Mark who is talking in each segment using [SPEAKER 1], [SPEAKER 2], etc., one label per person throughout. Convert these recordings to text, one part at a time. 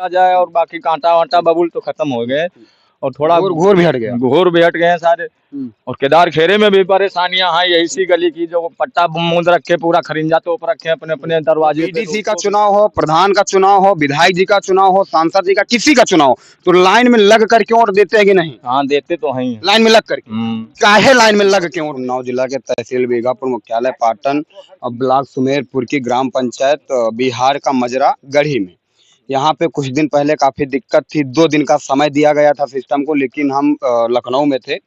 [SPEAKER 1] आ जाए और बाकी कांटा वांटा बबुल तो खत्म हो गए और थोड़ा
[SPEAKER 2] घोर भी हट गया।
[SPEAKER 1] घोर भी हट गए हैं सारे। और केदार खेरे में भी परेशानियां हैं, यही सी गली की जो पट्टा मूंद रखे पूरा खरिंजा तोप रखे हैं अपने अपने दरवाजे पे।
[SPEAKER 2] बीडीसी का चुनाव हो, प्रधान का चुनाव हो, विधायक जी का चुनाव हो, सांसद जी का, किसी का चुनाव हो, तो लाइन में लग करके वोट देते हैं कि नहीं?
[SPEAKER 1] हाँ देते तो हैं ही।
[SPEAKER 2] लाइन में लग करके काहे लाइन में लग के वोट? उन्नाव जिला के तहसील बीघापुर, मुख्यालय पाटन और ब्लॉक सुमेरपुर की ग्राम पंचायत बिहार का मजरा गढ़ी में यहाँ पे कुछ दिन पहले काफी दिक्कत थी। 2 दिन का समय दिया गया था सिस्टम को, लेकिन हम लखनऊ में थे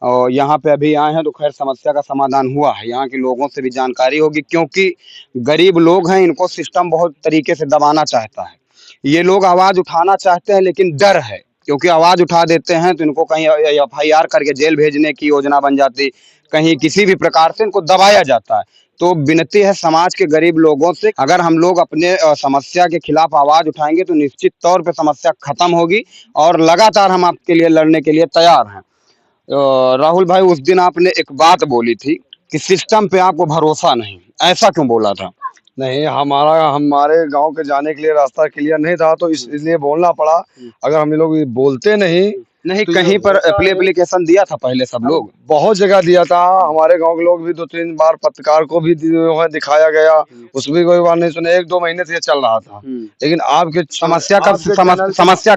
[SPEAKER 2] और यहाँ पे अभी आए हैं तो खैर समस्या का समाधान हुआ है। यहाँ के लोगों से भी जानकारी होगी, क्योंकि गरीब लोग हैं, इनको सिस्टम बहुत तरीके से दबाना चाहता है। ये लोग आवाज उठाना चाहते हैं लेकिन डर है, क्योंकि आवाज उठा देते हैं तो इनको कहीं FIR करके जेल भेजने की योजना बन जाती, कहीं किसी भी प्रकार से इनको दबाया जाता है। तो विनती है समाज के गरीब लोगों से, अगर हम लोग अपने समस्या के खिलाफ आवाज उठाएंगे तो निश्चित तौर पे समस्या खत्म होगी और लगातार हम आपके लिए लड़ने के लिए तैयार हैं। राहुल भाई, उस दिन आपने एक बात बोली थी कि सिस्टम पे आपको भरोसा नहीं, ऐसा क्यों बोला था?
[SPEAKER 3] नहीं, हमारे गांव के जाने के लिए रास्ता क्लियर नहीं था, तो इसलिए बोलना पड़ा। अगर हम लोग बोलते नहीं
[SPEAKER 2] तो कहीं पर एप्लीकेशन दिया था पहले सब लोग?
[SPEAKER 3] बहुत जगह दिया था। हमारे गांव के लोग भी 2-3 बार पत्रकार को भी दिखाया गया, उसमें कोई बात नहीं सुने। 1-2 महीने से ये चल रहा था, लेकिन आपके
[SPEAKER 2] समस्या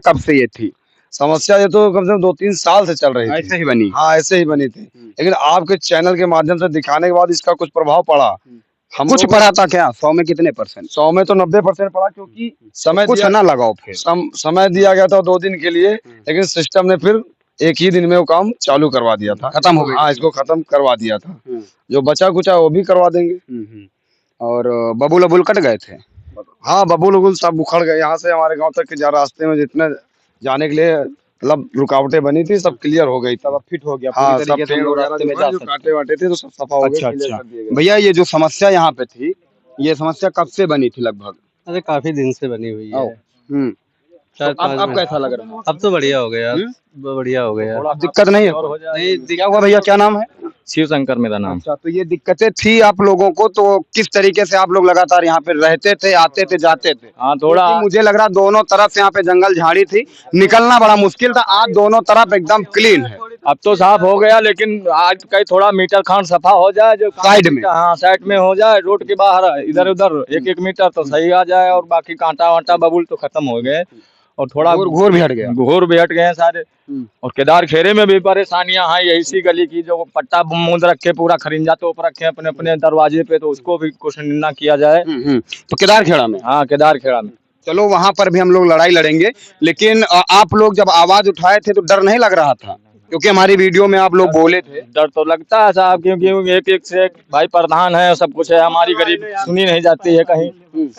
[SPEAKER 2] कब से ये थी?
[SPEAKER 3] समस्या ये तो कम से कम 2-3 साल से चल रही थी।
[SPEAKER 2] ऐसे ही बनी?
[SPEAKER 3] हाँ, ऐसे ही बनी थी, लेकिन आपके चैनल के माध्यम से दिखाने के बाद इसका कुछ प्रभाव पड़ा।
[SPEAKER 2] हम कुछ पड़ा था क्या? 100 में कितने %?
[SPEAKER 3] 100 में तो 90% पड़ा, क्योंकि समय
[SPEAKER 2] कुछ ना लगाओ फिर।
[SPEAKER 3] समय दिया गया था 2 दिन के लिए, लेकिन सिस्टम ने फिर एक ही दिन में वो काम चालू करवा दिया था,
[SPEAKER 2] खत्म हो गया।
[SPEAKER 3] हाँ, इसको खत्म करवा दिया था। जो बचा कुचा वो भी करवा देंगे।
[SPEAKER 2] और बबुल अबुल कट गए थे?
[SPEAKER 3] हाँ, बबुल उबुल सब उखड़ गए। यहाँ से हमारे गांव तक के रास्ते में जितने जाने के लिए मतलब रुकावटें बनी थी, सब क्लियर हो गई, सब फिट हो गया। हाँ, सब कांटे वाटे थे तो सब सफा हो गए।
[SPEAKER 2] अच्छा। भैया, ये जो समस्या यहाँ पे थी, ये समस्या कब से बनी थी लगभग?
[SPEAKER 4] अरे काफी दिन से बनी हुई है।
[SPEAKER 2] तो अब कैसा लग रहा है?
[SPEAKER 4] अब तो बढ़िया हो गया, बढ़िया हो गया।
[SPEAKER 2] अब दिक्कत नहीं है? नहीं। क्या हुआ भैया, क्या नाम है?
[SPEAKER 1] शिव शंकर मेरा नाम।
[SPEAKER 2] अच्छा, तो ये दिक्कतें थी आप लोगों को, तो किस तरीके से आप लोग लगातार यहाँ पे रहते थे, आते थे, जाते थे?
[SPEAKER 1] हाँ, थोड़ा
[SPEAKER 2] मुझे लग रहा दोनों तरफ यहाँ पे जंगल झाड़ी थी, निकलना बड़ा मुश्किल था। आज दोनों तरफ एकदम क्लीन है।
[SPEAKER 1] अब तो साफ हो गया, लेकिन आज कहीं थोड़ा मीटर खान सफा हो जाए, जो
[SPEAKER 2] साइड में,
[SPEAKER 1] हाँ साइड में हो जाए, रोड के बाहर इधर उधर 1-1 मीटर तो सही आ जाए और बाकी कांटा वांटा बबुल तो खत्म हो गए और थोड़ा
[SPEAKER 2] घोर भी हट गया।
[SPEAKER 1] घोर भी हट गए हैं सारे। और केदार खेरे में भी परेशानियां हैं, यही सी गली की जो पट्टा मूंद रखे पूरा खरिंजा तोप रखे हैं अपने अपने दरवाजे पे, तो उसको भी कुछ निंदा किया जाए।
[SPEAKER 2] तो केदार खेड़ा में?
[SPEAKER 1] हाँ, केदार खेड़ा में।
[SPEAKER 2] चलो, वहां पर भी हम लोग लड़ाई लड़ेंगे, लेकिन आप लोग जब आवाज उठाए थे तो डर नहीं लग रहा था? क्योंकि हमारी वीडियो में आप लोग बोले थे।
[SPEAKER 1] डर तो लगता है साहब, क्योंकि एक से एक भाई प्रधान है, सब कुछ है, हमारी गरीब सुनी नहीं जाती है कहीं,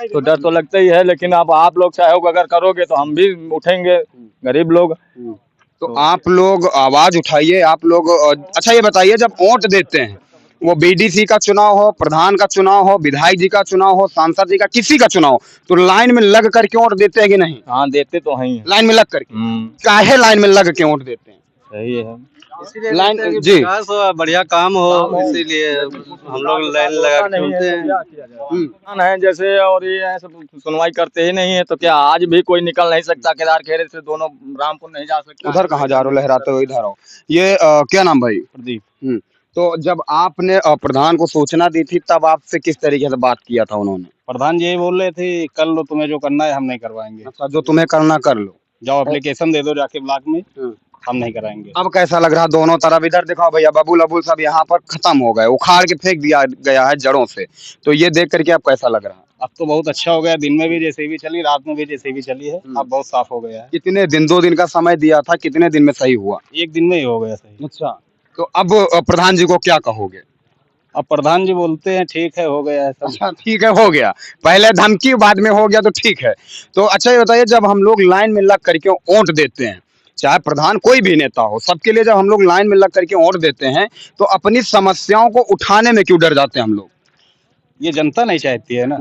[SPEAKER 1] तो डर तो लगता ही है। लेकिन अब आप लोग सहयोग अगर करोगे तो हम भी उठेंगे, गरीब लोग।
[SPEAKER 2] तो आप लोग आवाज उठाइए, आप लोग। अच्छा, ये बताइए, जब वोट देते हैं, वो BDC का चुनाव हो, प्रधान का चुनाव हो, विधायक जी का चुनाव हो, सांसद जी का, किसी का चुनाव हो, तो लाइन में लग करके वोट देते हैं कि नहीं?
[SPEAKER 1] हाँ, देते तो हैं।
[SPEAKER 2] लाइन में लग करके? काहे लाइन में लग के वोट देते हैं?
[SPEAKER 1] सही है,
[SPEAKER 4] इसीलिए
[SPEAKER 2] लाइन जी,
[SPEAKER 4] विकास हो, बढ़िया काम हो, इसीलिए हम लोग लाइन लगा के चलते हैं।
[SPEAKER 1] है जैसे, और ये सब सुनवाई करते ही नहीं है, तो क्या आज भी कोई निकल नहीं सकता? केदार खेरे से दोनों रामपुर नहीं जा सकता।
[SPEAKER 2] उधर कहाँ जा रहे हो, लहराते हो, इधर आओ। ये क्या नाम भाई?
[SPEAKER 1] प्रदीप।
[SPEAKER 2] तो जब आपने प्रधान को सूचना दी थी, तब आपसे किस तरीके से बात किया था उन्होंने?
[SPEAKER 4] प्रधान जी बोल रहे थे, कर लो, तुम्हें जो करना है, हम नहीं करवाएंगे।
[SPEAKER 2] अच्छा, जो तुम्हें करना कर लो,
[SPEAKER 4] जाओ एप्लीकेशन दे दो जाके ब्लॉक में, हम नहीं कराएंगे।
[SPEAKER 2] अब कैसा लग रहा? दोनों तरफ इधर दिखाओ भैया, बबुल अबुल सब यहाँ पर खत्म हो गए, उखाड़ के फेंक दिया गया है जड़ों से। तो ये देख करके अब कैसा लग रहा?
[SPEAKER 4] अब तो बहुत अच्छा हो गया, दिन में भी जैसे भी चली, रात में भी जैसे भी चली है, अब बहुत साफ हो गया है।
[SPEAKER 2] कितने दिन? 2 दिन का समय दिया था, कितने दिन में सही हुआ?
[SPEAKER 4] 1 दिन में ही हो गया सही।
[SPEAKER 2] अच्छा, तो अब प्रधान जी को क्या कहोगे?
[SPEAKER 4] अब प्रधान जी बोलते हैं ठीक है, हो गया है सब।
[SPEAKER 2] अच्छा, ठीक है, हो गया। पहले धमकी, बाद में हो गया, तो ठीक है। तो अच्छा, ये बताइए, जब हम लोग लाइन में लग करके वोट देते हैं, चाहे प्रधान कोई भी नेता हो, सबके लिए जब हम लोग लाइन में लग करके वोट देते हैं, तो अपनी समस्याओं को उठाने में क्यों डर जाते हैं हम लोग?
[SPEAKER 4] ये जनता नहीं चाहती है ना।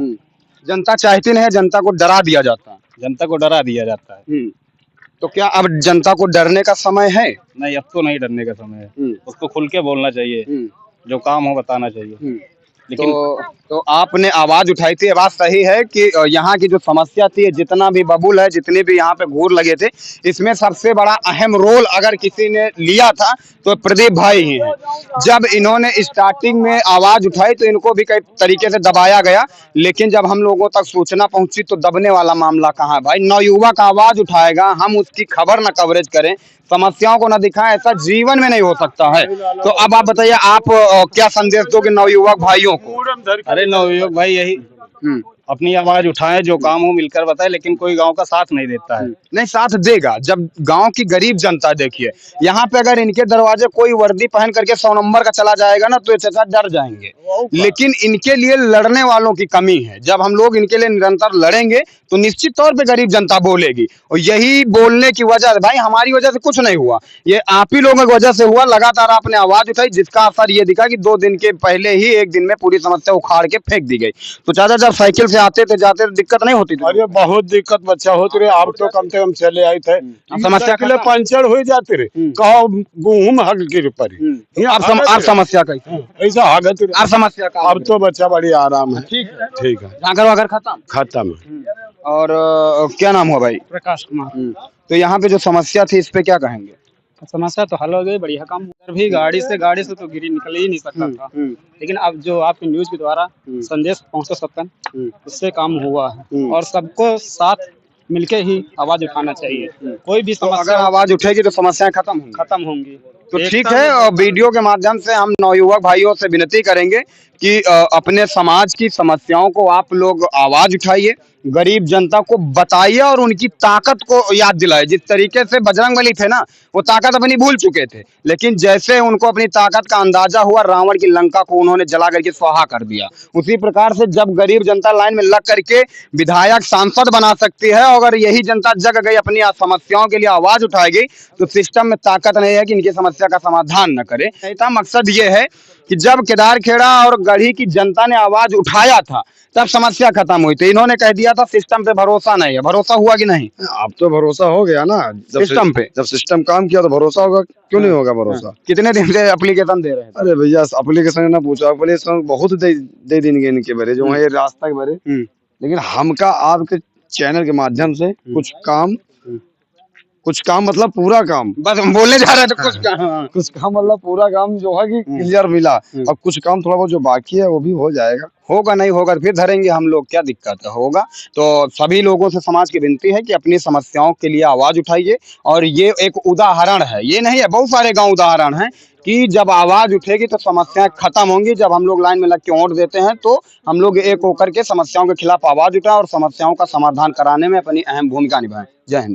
[SPEAKER 2] जनता चाहती नहीं है, जनता को डरा दिया जाता है।
[SPEAKER 4] जनता को डरा दिया जाता है।
[SPEAKER 2] तो क्या अब जनता को डरने का समय है?
[SPEAKER 4] नहीं, अब तो नहीं डरने का समय है, उसको खुल के बोलना चाहिए, जो काम हो बताना चाहिए।
[SPEAKER 5] लेकिन
[SPEAKER 2] तो आपने आवाज उठाई थी, ये बात सही है कि यहाँ की जो समस्या थी, जितना भी बबुल है, जितने भी यहाँ पे घूर लगे थे, इसमें सबसे बड़ा अहम रोल अगर किसी ने लिया था तो प्रदीप भाई ही हैं। जब इन्होंने स्टार्टिंग में आवाज उठाई तो इनको भी कई तरीके से दबाया गया, लेकिन जब हम लोगों तक सूचना पहुंची तो दबने वाला मामला कहाँ है भाई। नवयुवक आवाज उठाएगा, हम उसकी खबर न कवरेज करें, समस्याओं को न दिखाएं, ऐसा जीवन में नहीं हो सकता है। तो अब आप बताइए, आप क्या संदेश दोगे नवयुवक भाइयों को?
[SPEAKER 5] अरे नवयुवक भाई यही अपनी आवाज उठाएं, जो काम हो मिलकर बताए, लेकिन कोई गांव का साथ नहीं देता है।
[SPEAKER 2] नहीं, साथ देगा जब गांव की गरीब जनता, देखिए यहाँ पे अगर इनके दरवाजे कोई वर्दी पहन करके 100 नंबर का चला जाएगा ना तो ये चाचा डर जाएंगे, लेकिन इनके लिए लड़ने वालों की कमी है। जब हम लोग इनके लिए निरंतर लड़ेंगे तो निश्चित तौर पे गरीब जनता बोलेगी, और यही बोलने की वजह से भाई, हमारी वजह से कुछ नहीं हुआ, ये आप ही लोगों की वजह से हुआ। लगातार आपने आवाज उठाई, जिसका असर ये दिखा कि 2 दिन के पहले ही 1 दिन में पूरी समस्या उखाड़ के फेंक दी गई। तो चाचा जब साइकिल से आते थे जाते थे दिक्कत नहीं होती थी?
[SPEAKER 6] अरे बहुत दिक्कत बच्चा होती रहे, आप तो कम से कम चले आए थे,
[SPEAKER 2] समस्या
[SPEAKER 6] के लिए पंचर हो जाते रहे, कहो गेहूं हग के परी।
[SPEAKER 2] आप समस्या कैसे
[SPEAKER 6] ऐसा हगत रहे।
[SPEAKER 2] आप समस्या का
[SPEAKER 6] अब तो बच्चा बड़ी आराम है।
[SPEAKER 2] ठीक है,
[SPEAKER 6] ठीक है,
[SPEAKER 2] जाकर वाकर खत्म।
[SPEAKER 6] खत्म।
[SPEAKER 2] और क्या नाम हुआ भाई?
[SPEAKER 5] प्रकाश कुमार।
[SPEAKER 2] तो यहाँ पे जो समस्या थी इस पे क्या कहेंगे?
[SPEAKER 5] समस्या तो हल हो गई, बढ़िया काम। उधर भी गाड़ी से तो गिरी निकल ही नहीं सकता था, लेकिन अब जो आपके न्यूज के द्वारा संदेश पहुंचा सबका, उससे काम हुआ है। और सबको साथ मिलके ही आवाज उठाना चाहिए। कोई भी
[SPEAKER 2] तो अगर
[SPEAKER 5] समस्या
[SPEAKER 2] आवाज उठेगी तो समस्याएं खत्म होंगी। तो
[SPEAKER 5] एकता
[SPEAKER 2] ठीक है, और वीडियो के माध्यम से हम नवयुवक भाइयों से विनती करेंगे कि अपने समाज की समस्याओं को आप लोग आवाज उठाइए, गरीब जनता को बताइए और उनकी ताकत को याद दिलाए। जिस तरीके से बजरंगबली थे ना, वो ताकत अपनी भूल चुके थे, लेकिन जैसे उनको अपनी ताकत का अंदाजा हुआ, रावण की लंका को उन्होंने जला करके स्वाहा कर दिया। उसी प्रकार से जब गरीब जनता लाइन में लग करके विधायक सांसद बना सकती है, अगर यही जनता जग गई, अपनी समस्याओं के लिए आवाज उठाएगी, तो सिस्टम में ताकत नहीं है कि इनकी समस्या का समाधान न करे। ऐसा मकसद ये है कि जब केदारखेड़ा और गढ़ी की जनता ने आवाज उठाया था तब समस्या खत्म हुई थी। इन्होंने कह दिया था सिस्टम पे भरोसा नहीं है, भरोसा हुआ कि नहीं?
[SPEAKER 3] अब तो भरोसा हो गया ना,
[SPEAKER 2] सिस्टम पे
[SPEAKER 3] जब सिस्टम काम किया तो भरोसा होगा, क्यों नहीं होगा भरोसा?
[SPEAKER 2] कितने दिन से एप्लीकेशन दे रहे हैं?
[SPEAKER 3] अरे भैया एप्लीकेशन ना पूछो, एप्लीकेशन बहुत दे देंगे इनके बारे जो है, ये रास्ता के बारे। लेकिन हमका आपके चैनल के माध्यम से कुछ काम मतलब पूरा काम,
[SPEAKER 2] बस हम बोलने जा रहे थे कुछ
[SPEAKER 3] कुछ काम मतलब पूरा काम जो है कि क्लियर मिला, और कुछ काम थोड़ा बहुत जो बाकी है वो भी हो जाएगा।
[SPEAKER 2] होगा, नहीं होगा फिर धरेंगे हम लोग, क्या दिक्कत है, होगा। तो सभी लोगों से समाज की विनती है कि अपनी समस्याओं के लिए आवाज उठाइए, और ये एक उदाहरण है, ये नहीं है, बहुत सारे गांव उदाहरण हैं कि जब आवाज उठेगी तो समस्याएं खत्म होंगी। जब हम लोग लाइन में लग के वोट देते हैं तो हम लोग एक होकर के समस्याओं के खिलाफ आवाज उठाएं और समस्याओं का समाधान कराने में अपनी अहम भूमिका निभाएं। जय हिंद।